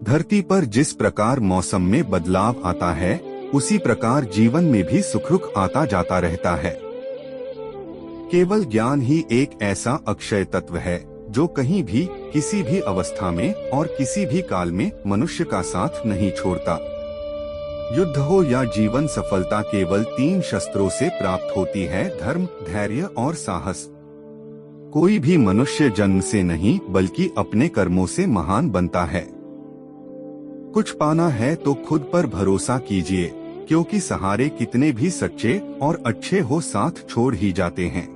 धरती पर जिस प्रकार मौसम में बदलाव आता है, उसी प्रकार जीवन में भी सुख दुख आता जाता रहता है। केवल ज्ञान ही एक ऐसा अक्षय तत्व है जो कहीं भी, किसी भी अवस्था में और किसी भी काल में मनुष्य का साथ नहीं छोड़ता। युद्ध हो या जीवन सफलता केवल 3 शस्त्रों से प्राप्त होती है: धर्म, धैर्य और साहस। कोई भी मनुष्य जन्म से नहीं बल्कि अपने कर्मों से महान बनता है। कुछ पाना है तो खुद पर भरोसा कीजिए, क्योंकि सहारे कितने भी सच्चे और अच्छे हो साथ छोड़ ही जाते हैं।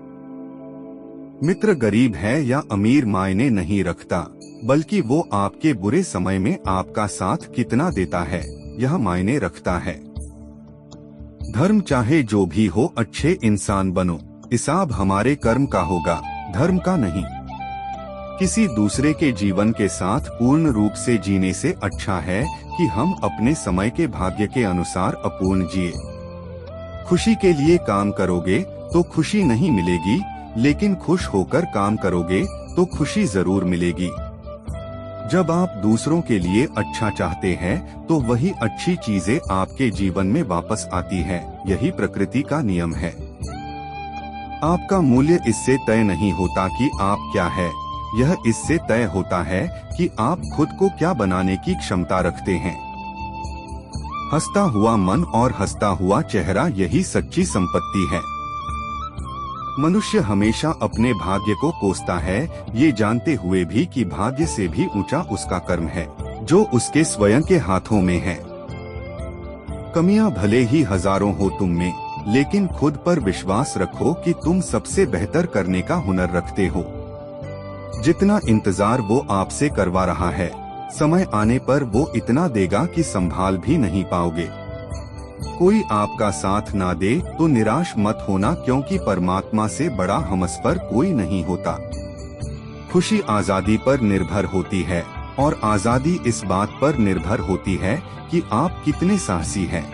मित्र गरीब है या अमीर मायने नहीं रखता, बल्कि वो आपके बुरे समय में आपका साथ कितना देता है यह मायने रखता है। धर्म चाहे जो भी हो, अच्छे इंसान बनो। हिसाब हमारे कर्म का होगा, धर्म का नहीं। किसी दूसरे के जीवन के साथ पूर्ण रूप से जीने से अच्छा है कि हम अपने समय के भाग्य के अनुसार अपूर्ण जिए। खुशी के लिए काम करोगे तो खुशी नहीं मिलेगी, लेकिन खुश होकर काम करोगे तो खुशी जरूर मिलेगी। जब आप दूसरों के लिए अच्छा चाहते हैं तो वही अच्छी चीजें आपके जीवन में वापस आती है। यही प्रकृति का नियम है। आपका मूल्य इससे तय नहीं होता कि आप क्या है, यह इससे तय होता है कि आप खुद को क्या बनाने की क्षमता रखते हैं। हंसता हुआ मन और हंसता हुआ चेहरा, यही सच्ची संपत्ति है। मनुष्य हमेशा अपने भाग्य को कोसता है, ये जानते हुए भी कि भाग्य से भी ऊंचा उसका कर्म है, जो उसके स्वयं के हाथों में है। कमियां भले ही हजारों हो तुम में, लेकिन खुद पर विश्वास रखो कि तुम सबसे बेहतर करने का हुनर रखते हो। जितना इंतजार वो आपसे करवा रहा है, समय आने पर वो इतना देगा कि संभाल भी नहीं पाओगे। कोई आपका साथ ना दे तो निराश मत होना, क्योंकि परमात्मा से बड़ा हमसफर कोई नहीं होता। खुशी आजादी पर निर्भर होती है और आजादी इस बात पर निर्भर होती है कि आप कितने साहसी हैं।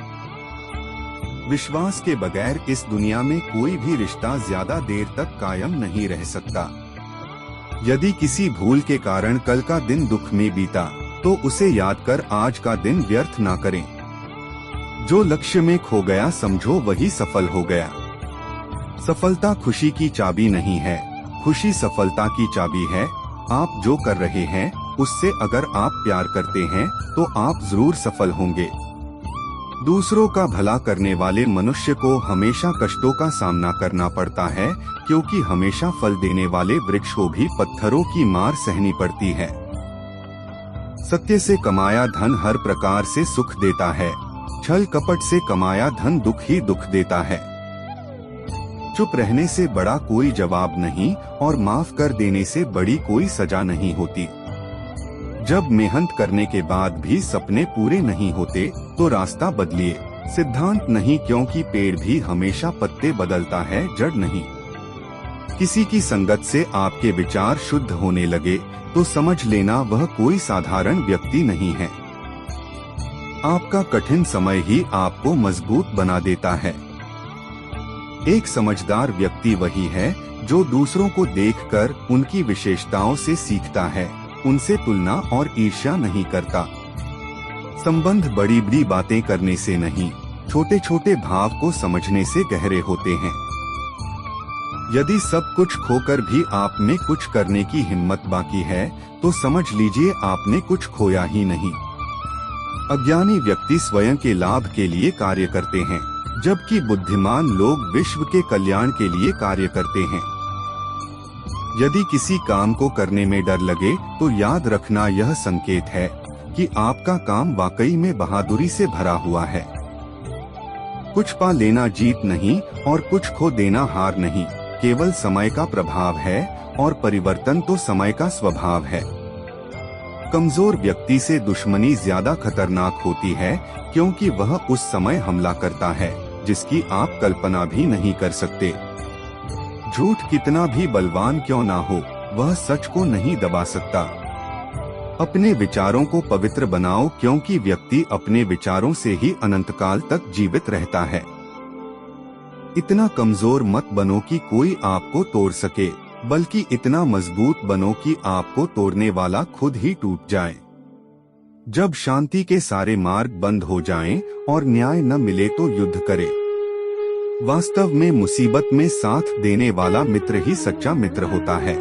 विश्वास के बगैर इस दुनिया में कोई भी रिश्ता ज्यादा देर तक कायम नहीं रह सकता। यदि किसी भूल के कारण कल का दिन दुख में बीता, तो उसे याद कर आज का दिन व्यर्थ ना करें। जो लक्ष्य में खो गया समझो वही सफल हो गया। सफलता खुशी की चाबी नहीं है, खुशी सफलता की चाबी है। आप जो कर रहे हैं उससे अगर आप प्यार करते हैं तो आप जरूर सफल होंगे। दूसरों का भला करने वाले मनुष्य को हमेशा कष्टों का सामना करना पड़ता है, क्योंकि हमेशा फल देने वाले वृक्ष को भी पत्थरों की मार सहनी पड़ती है। सत्य से कमाया धन हर प्रकार से सुख देता है, छल कपट से कमाया धन दुख ही दुख देता है। चुप रहने से बड़ा कोई जवाब नहीं और माफ कर देने से बड़ी कोई सजा नहीं होती। जब मेहनत करने के बाद भी सपने पूरे नहीं होते तो रास्ता बदलिए। सिद्धांत नहीं, क्योंकि पेड़ भी हमेशा पत्ते बदलता है, जड़ नहीं। किसी की संगत से आपके विचार शुद्ध होने लगे तो समझ लेना वह कोई साधारण व्यक्ति नहीं है। आपका कठिन समय ही आपको मजबूत बना देता है। एक समझदार व्यक्ति वही है जो दूसरों को देखकर उनकी विशेषताओं से सीखता है, उनसे तुलना और ईर्ष्या नहीं करता। संबंध बड़ी बड़ी बातें करने से नहीं, छोटे छोटे भाव को समझने से गहरे होते हैं। यदि सब कुछ खोकर भी आप में कुछ करने की हिम्मत बाकी है तो समझ लीजिए आपने कुछ खोया ही नहीं। अज्ञानी व्यक्ति स्वयं के लाभ के लिए कार्य करते हैं, जबकि बुद्धिमान लोग विश्व के कल्याण के लिए कार्य करते हैं। यदि किसी काम को करने में डर लगे तो याद रखना यह संकेत है कि आपका काम वाकई में बहादुरी से भरा हुआ है। कुछ पा लेना जीत नहीं और कुछ खो देना हार नहीं, केवल समय का प्रभाव है और परिवर्तन तो समय का स्वभाव है। कमजोर व्यक्ति से दुश्मनी ज्यादा खतरनाक होती है, क्योंकि वह उस समय हमला करता है जिसकी आप कल्पना भी नहीं कर सकते। झूठ कितना भी बलवान क्यों ना हो, वह सच को नहीं दबा सकता। अपने विचारों को पवित्र बनाओ, क्योंकि व्यक्ति अपने विचारों से ही अनंतकाल तक जीवित रहता है। इतना कमजोर मत बनो कि कोई आपको तोड़ सके, बल्कि इतना मजबूत बनो कि आपको तोड़ने वाला खुद ही टूट जाए। जब शांति के सारे मार्ग बंद हो जाएं और न्याय न मिले तो युद्ध करे। वास्तव में मुसीबत में साथ देने वाला मित्र ही सच्चा मित्र होता है।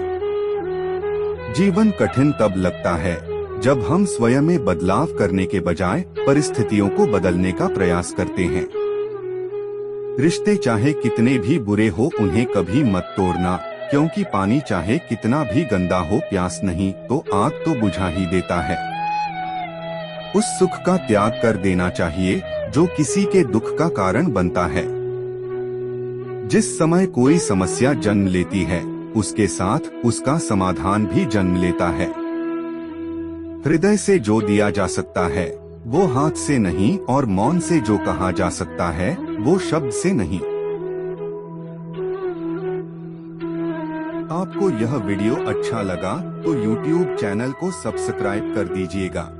जीवन कठिन तब लगता है जब हम स्वयं में बदलाव करने के बजाय परिस्थितियों को बदलने का प्रयास करते हैं। रिश्ते चाहे कितने भी बुरे हो उन्हें कभी मत तोड़ना, क्योंकि पानी चाहे कितना भी गंदा हो प्यास नहीं तो आग तो बुझा ही देता है। उस सुख का त्याग कर देना चाहिए जो किसी के दुख का कारण बनता है। जिस समय कोई समस्या जन्म लेती है उसके साथ उसका समाधान भी जन्म लेता है। हृदय से जो दिया जा सकता है वो हाथ से नहीं, और मौन से जो कहा जा सकता है वो शब्द से नहीं। आपको यह वीडियो अच्छा लगा तो YouTube चैनल को सब्सक्राइब कर दीजिएगा।